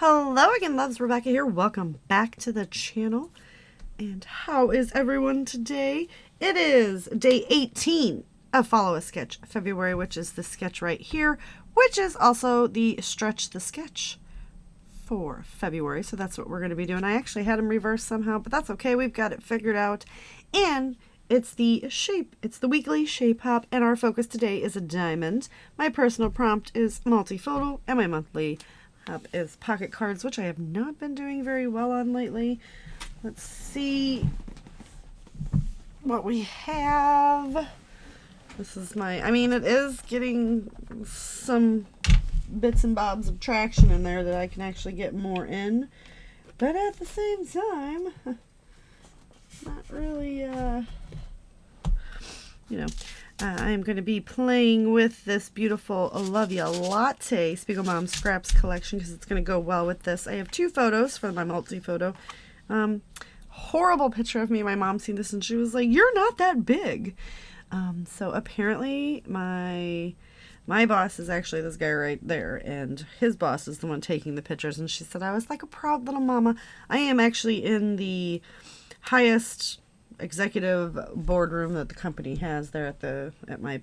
Hello again, loves. Rebecca here. Welcome back to the channel. And how is everyone today? It is day 18 of Follow a Sketch February, which is the sketch right here, which is also the stretch the sketch for February. So that's what we're going to be doing. I actually had them reversed somehow, but that's okay. We've got it figured out. And it's the shape. It's the weekly shape hop, and our focus today is a diamond. My personal prompt is multi-photo, and my monthly hop is pocket cards, which I have not been doing very well on lately. Let's see what we have. This is my, it is getting some bits and bobs of traction in there that I can actually get more in, but at the same time, not really, I'm going to be playing with this beautiful Olivia Latte Spiegel Mom Scraps collection because it's going to go well with this. I have two photos for my multi-photo. Horrible picture of me and my mom seen this and she was like, "You're not that big." So apparently my boss is actually this guy right there, and his boss is the one taking the pictures, and she said I was like a proud little mama. I am actually in the highest executive boardroom that the company has there at my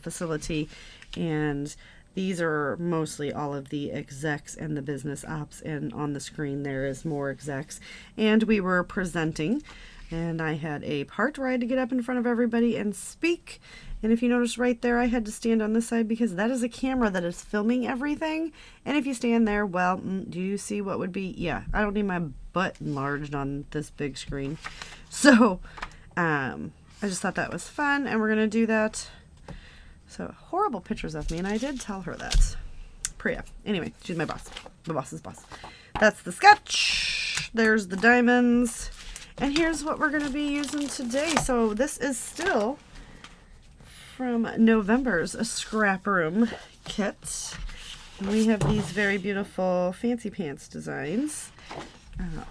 facility, and these are mostly all of the execs and the business ops, and on the screen there is more execs, and we were presenting, and I had a part where I had to get up in front of everybody and speak. And if you notice right there, I had to stand on this side because that is a camera that is filming everything. And if you stand there, well, do you see what would be? Yeah, I don't need my butt enlarged on this big screen. So, I just thought that was fun, and we're going to do that. So, horrible pictures of me, and I did tell her that. Priya. Anyway, she's my boss. The boss's boss. That's the sketch. There's the diamonds. And here's what we're going to be using today. So, this is still from November's Scrap Room kit. And we have these very beautiful fancy pants designs.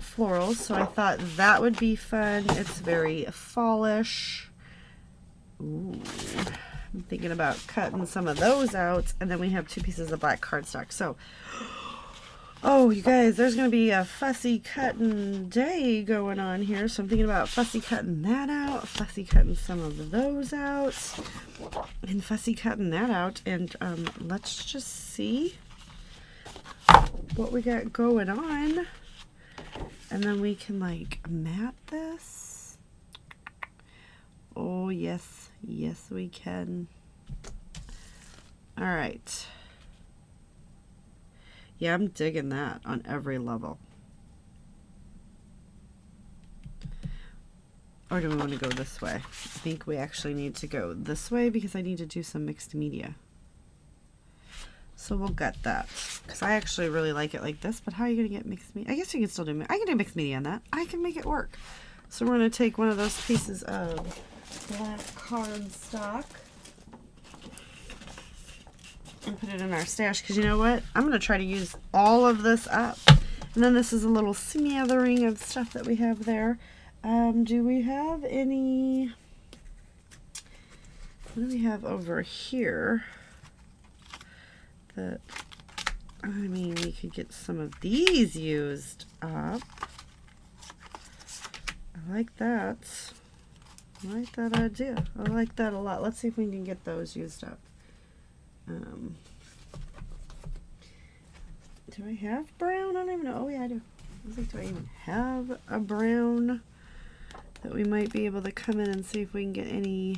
Florals, so I thought that would be fun. It's very fallish. Ooh, I'm thinking about cutting some of those out, and then we have two pieces of black cardstock. So, oh, you guys, there's going to be a fussy cutting day going on here, so I'm thinking about fussy cutting that out, fussy cutting some of those out, and fussy cutting that out, and let's just see what we got going on. And then we can like mat this. Oh, yes. Yes, we can. All right. Yeah, I'm digging that on every level. Or do we want to go this way? I think we actually need to go this way because I need to do some mixed media. So we'll get that, because I actually really like it like this, but how are you going to get mixed media? I guess you can still do, I can do mixed media on that. I can make it work. So we're going to take one of those pieces of black cardstock and put it in our stash, because you know what? I'm going to try to use all of this up. And then this is a little smattering of stuff that we have there. Do we have any, what do we have over here? That, we could get some of these used up. I like that. I like that idea. I like that a lot. Let's see if we can get those used up. Do I have brown? I don't even know. Oh yeah, I do. I was like, do I even have a brown that we might be able to come in and see if we can get any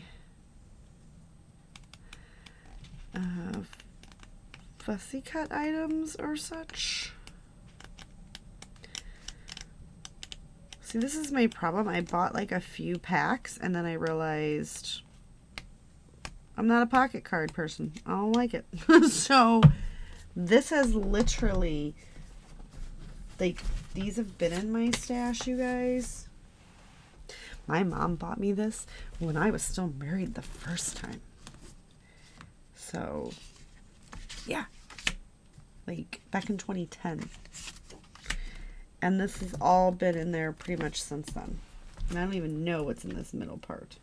fussy cut items or such? See, this is my problem. I bought like a few packs and then I realized I'm not a pocket card person. I don't like it. So this has literally, like, these have been in my stash, you guys. My mom bought me this when I was still married the first time. So yeah, like back in 2010. And this has all been in there pretty much since then. And I don't even know what's in this middle part.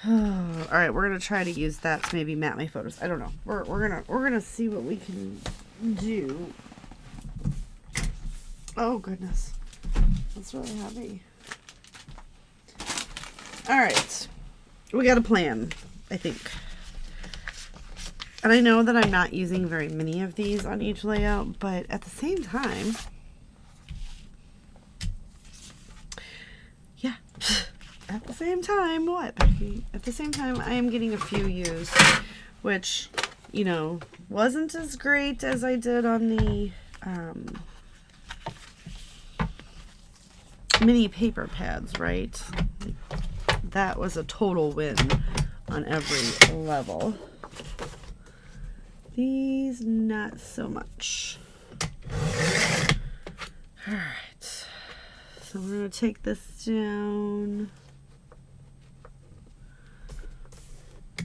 All right, we're gonna try to use that to maybe mat my photos. I don't know. We're gonna see what we can do. Oh goodness, that's really heavy. All right, we got a plan, I think. And I know that I'm not using very many of these on each layout, but at the same time, yeah, at the same time, what, Becky? At the same time, I am getting a few used, which, you know, wasn't as great as I did on the mini paper pads, right? That was a total win on every level. These, not so much. All right, so we're going to take this down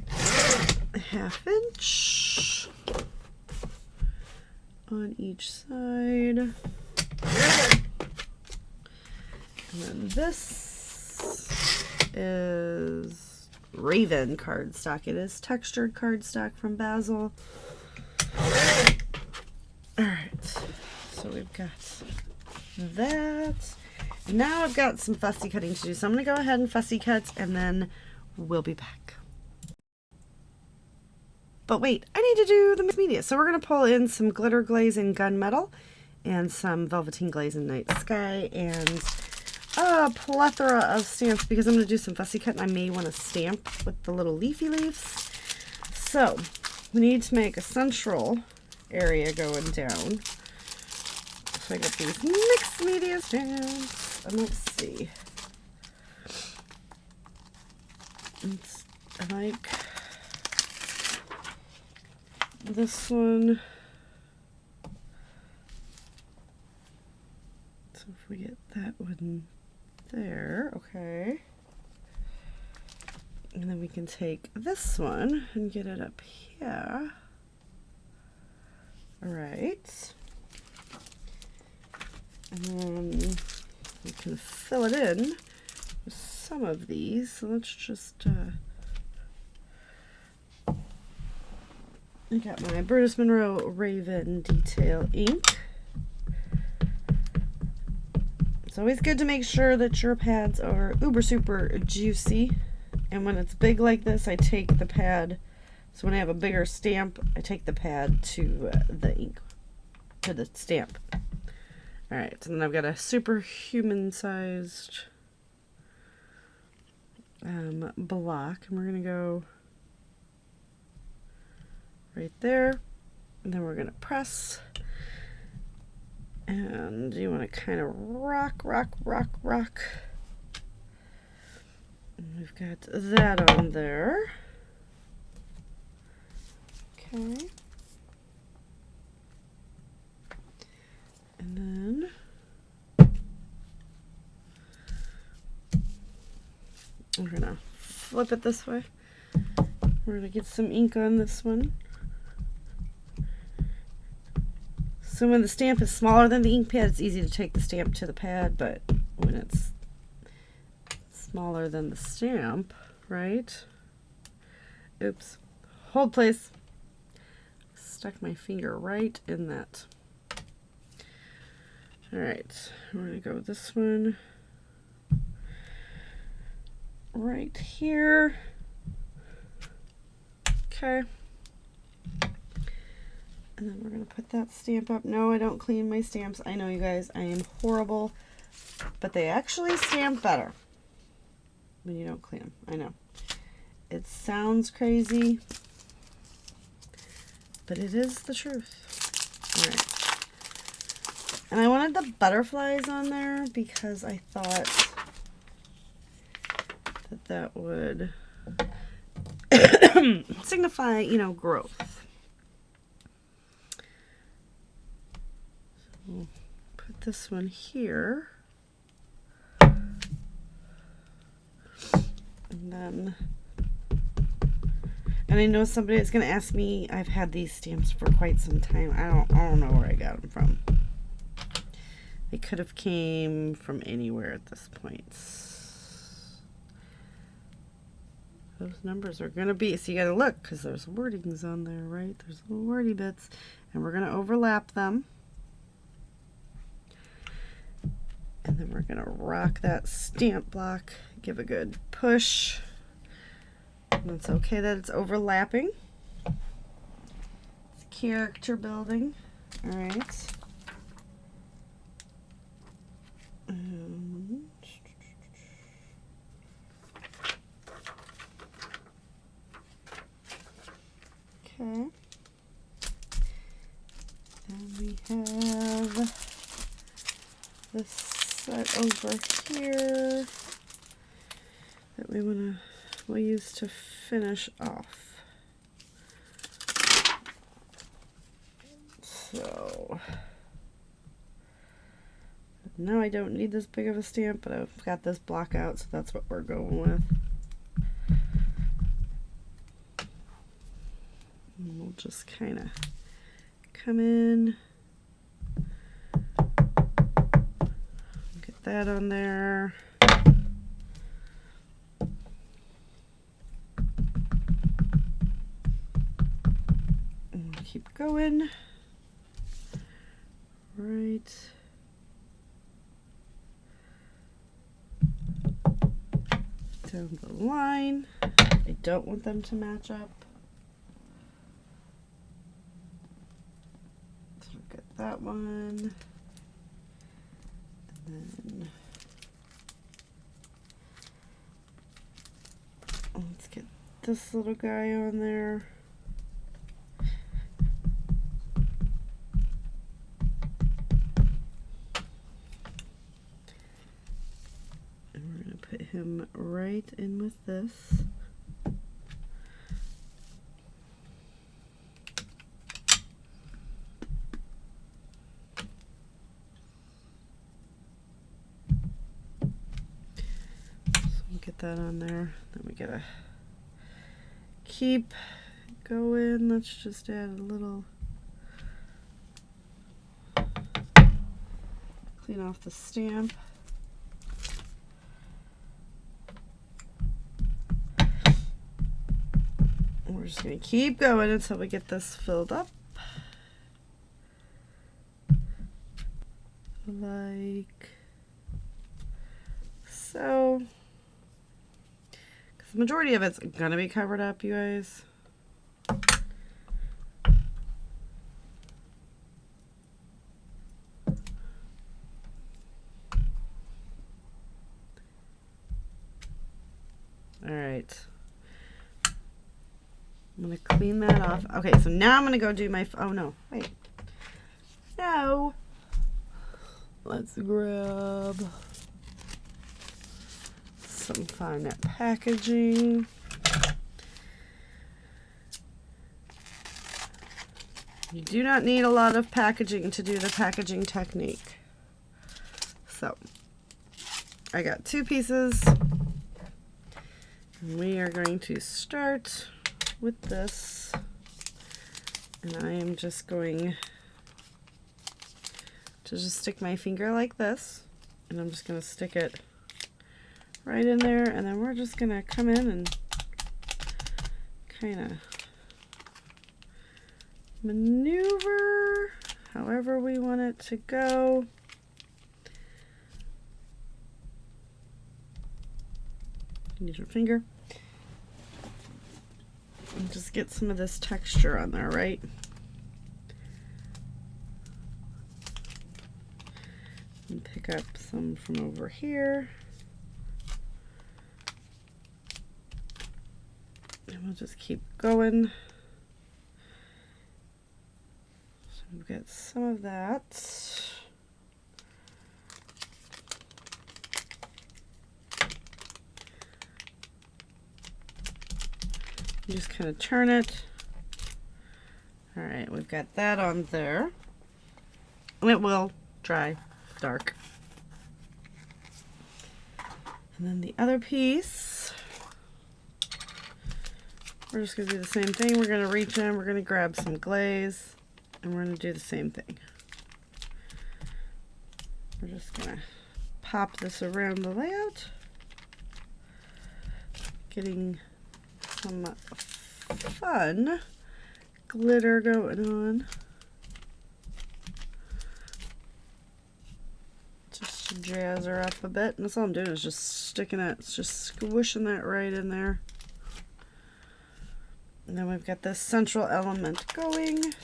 a 1/2 inch on each side. And then this is Raven cardstock. It is textured cardstock from Basil. Alright, so we've got that. Now I've got some fussy cutting to do. So I'm going to go ahead and fussy cut, and then we'll be back. But wait, I need to do the mixed media. So we're going to pull in some glitter glaze in Gunmetal and some velveteen glaze in Night Sky and a plethora of stamps because I'm going to do some fussy cut and I may want to stamp with the little leafy leaves. So we need to make a central area going down. So I got these mixed media stamps, and let's see. I like this one. So if we get that one there, okay. And then we can take this one and get it up here. All right. And then we can fill it in with some of these. So let's just, I got my Brutus Monroe Raven Detail ink. It's always good to make sure that your pads are uber super juicy. And when it's big like this, I take the pad. So when I have a bigger stamp, I take the pad to the ink, to the stamp. All right, and then I've got a superhuman sized block, and we're gonna go right there, and then we're gonna press, and you want to kind of rock. And we've got that on there. Okay. And then we're gonna flip it this way. We're gonna get some ink on this one. So when the stamp is smaller than the ink pad, it's easy to take the stamp to the pad, but when it's smaller than the stamp, right? Oops. Hold please. Stuck my finger right in that. All right, we're gonna go with this one right here. Okay. And then we're gonna put that stamp up. No, I don't clean my stamps. I know, you guys, I am horrible, but they actually stamp better when you don't clean them. I know. It sounds crazy, but it is the truth. All right. And I wanted the butterflies on there because I thought that that would signify, you know, growth. So we'll put this one here. And then, and I know somebody is going to ask me, I've had these stamps for quite some time. I don't know where I got them from. They could have came from anywhere at this point. Those numbers are going to be, so you got to look because there's wordings on there, right? There's little wordy bits, and we're going to overlap them. And then we're going to rock that stamp block, give a good push. And it's okay that it's overlapping. It's character building. All right. Okay. And we have this set over here that we'll use to finish off. So now I don't need this big of a stamp, but I've got this block out, so that's what we're going with. And we'll just kind of come in, get that on there. And keep going. Right. Down the line. I don't want them to match up. So get that one. And then let's get this little guy on there. Put him right in with this. So we'll get that on there. Then we gotta keep going. Let's just add a little, clean off the stamp. We're just going to keep going until we get this filled up. Like so. Because the majority of it's going to be covered up, you guys. All right. I'm going to clean that off. Okay, so now I'm going to go do my, oh no, wait. No. Let's grab some fun packaging. You do not need a lot of packaging to do the packaging technique. So, I got 2 pieces. And we are going to start with this, and I am just going to just stick my finger like this, and I'm just going to stick it right in there, and then we're just going to come in and kind of maneuver however we want it to go. Use your finger. And just get some of this texture on there, right? And pick up some from over here. And we'll just keep going. So we've got some of that. You just kind of turn it. All right, we've got that on there. And it will dry dark. And then the other piece, we're just going to do the same thing. We're going to reach in, we're going to grab some glaze, and we're going to do the same thing. We're just going to pop this around the layout, getting some fun glitter going on, just to jazz her up a bit. And that's all I'm doing is just sticking it, just squishing that right in there. And then we've got this central element going.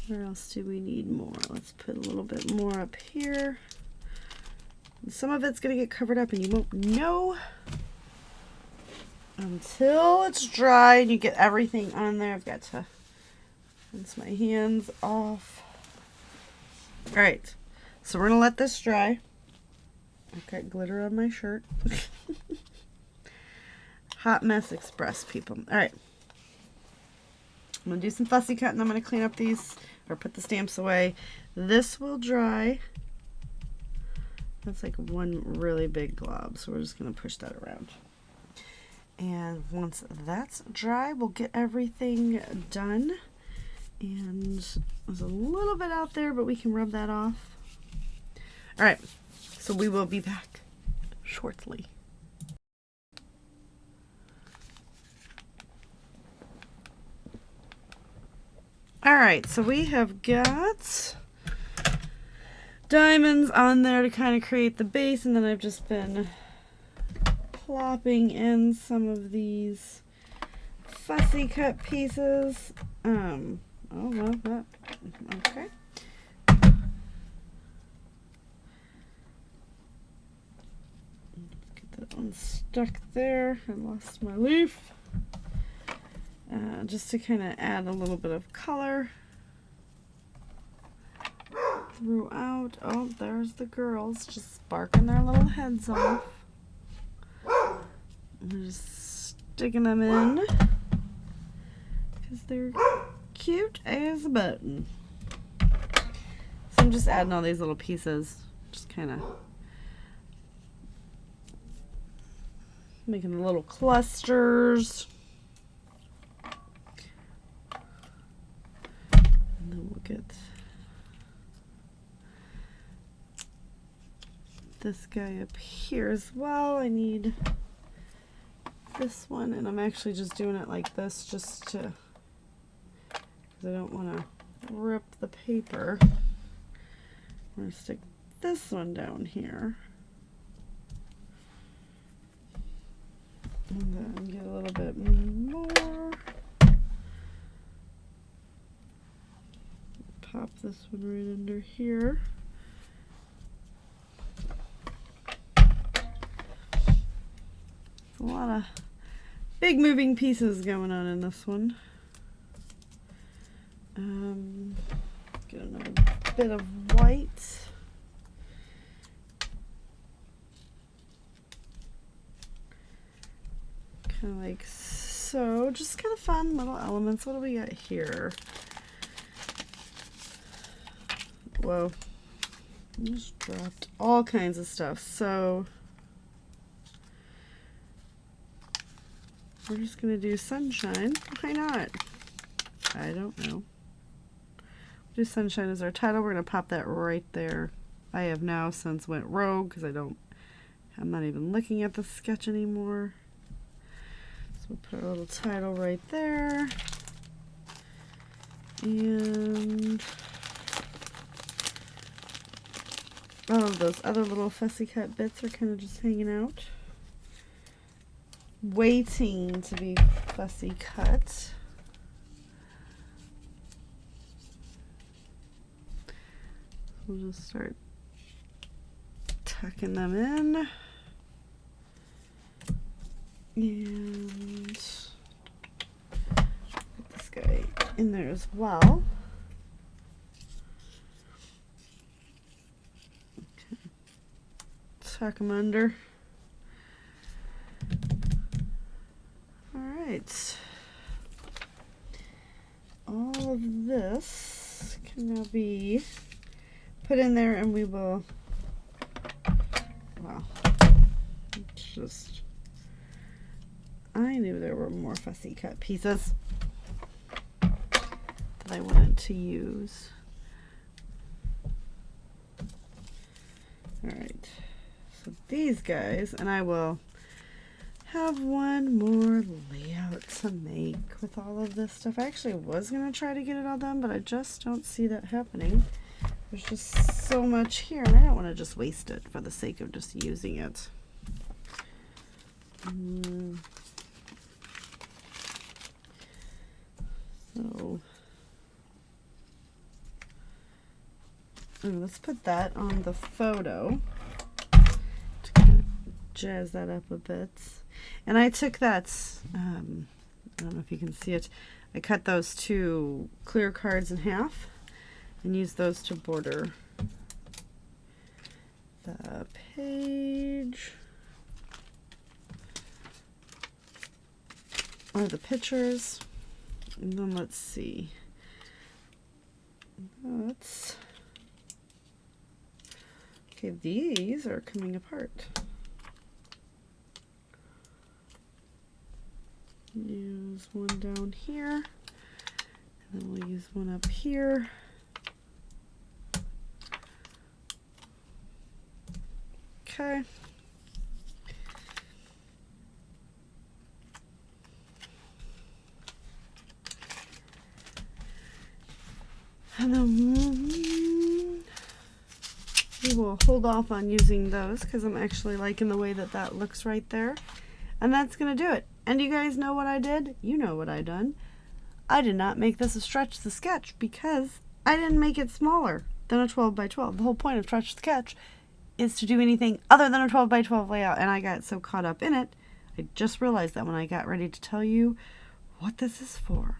Where else do we need more? Let's put a little bit more up here. And some of it's going to get covered up and you won't know until it's dry and you get everything on there. I've got to rinse my hands off. All right, so we're going to let this dry. I've got glitter on my shirt. Hot Mess Express, people. All right. I'm going to do some fussy cut and I'm going to clean up these or put the stamps away. This will dry. That's like one really big glob, so we're just going to push that around. And once that's dry, we'll get everything done. And there's a little bit out there, but we can rub that off. All right, so we will be back shortly. All right, so we have got diamonds on there to kind of create the base, and then I've just been plopping in some of these fussy cut pieces. Oh, well, that, okay. Get that one stuck there. I lost my leaf. Just to kind of add a little bit of color throughout. Oh, there's the girls just barking their little heads off. I'm just sticking them in because they're cute as a button. So I'm just adding all these little pieces, just kind of making the little clusters. And then we'll get this guy up here as well. I need this one, and I'm actually just doing it like this just to, because I don't want to rip the paper. I'm going to stick this one down here. And then get a little bit more. Pop this one right under here. It's a lot of big moving pieces going on in this one. Get another bit of white. Kind of like so. Just kind of fun little elements. What do we got here? Whoa. I just dropped all kinds of stuff. So we're just going to do sunshine. Why not? I don't know. Do sunshine as our title. We're going to pop that right there. I have now since went rogue because I'm not even looking at the sketch anymore. So we'll put our little title right there. And all of those other little fussy cut bits are kind of just hanging out, waiting to be fussy cut. We'll just start tucking them in. And put this guy in there as well. Okay. Tuck them under. All right. All of this can now be put in there, and we will, wow, it's just, I knew there were more fussy cut pieces that I wanted to use. All right, so these guys, and I will have one more layout to make with all of this stuff. I actually was going to try to get it all done, but I just don't see that happening. There's just so much here, and I don't want to just waste it for the sake of just using it. So, let's put that on the photo to kind of jazz that up a bit. And I took that, I don't know if you can see it, I cut those 2 clear cards in half and used those to border the page, or the pictures. And then let's see. Okay, these are coming apart. Use one down here, and then we'll use one up here. Okay. And then we will hold off on using those because I'm actually liking the way that that looks right there. And that's going to do it. And you guys know what I did? You know what I done. I did not make this a Stretch the Sketch because I didn't make it smaller than a 12 by 12. The whole point of Stretch the Sketch is to do anything other than a 12 by 12 layout, and I got so caught up in it, I just realized that when I got ready to tell you what this is for.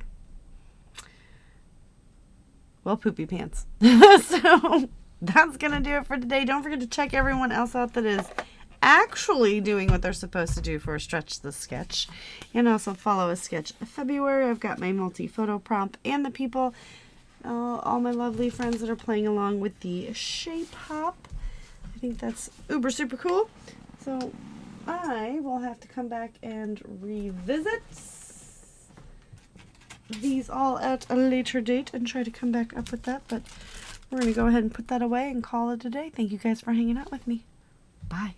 Well, poopy pants. So that's gonna do it for today. Don't forget to check everyone else out that is actually doing what they're supposed to do for a Stretch the Sketch, and also follow a Sketch February. I've got my multi-photo prompt and the people, all my lovely friends that are playing along with the shape hop. I think that's uber super cool. So I will have to come back and revisit these all at a later date and try to come back up with that, but we're going to go ahead and put that away and call it a day. Thank you guys for hanging out with me. Bye.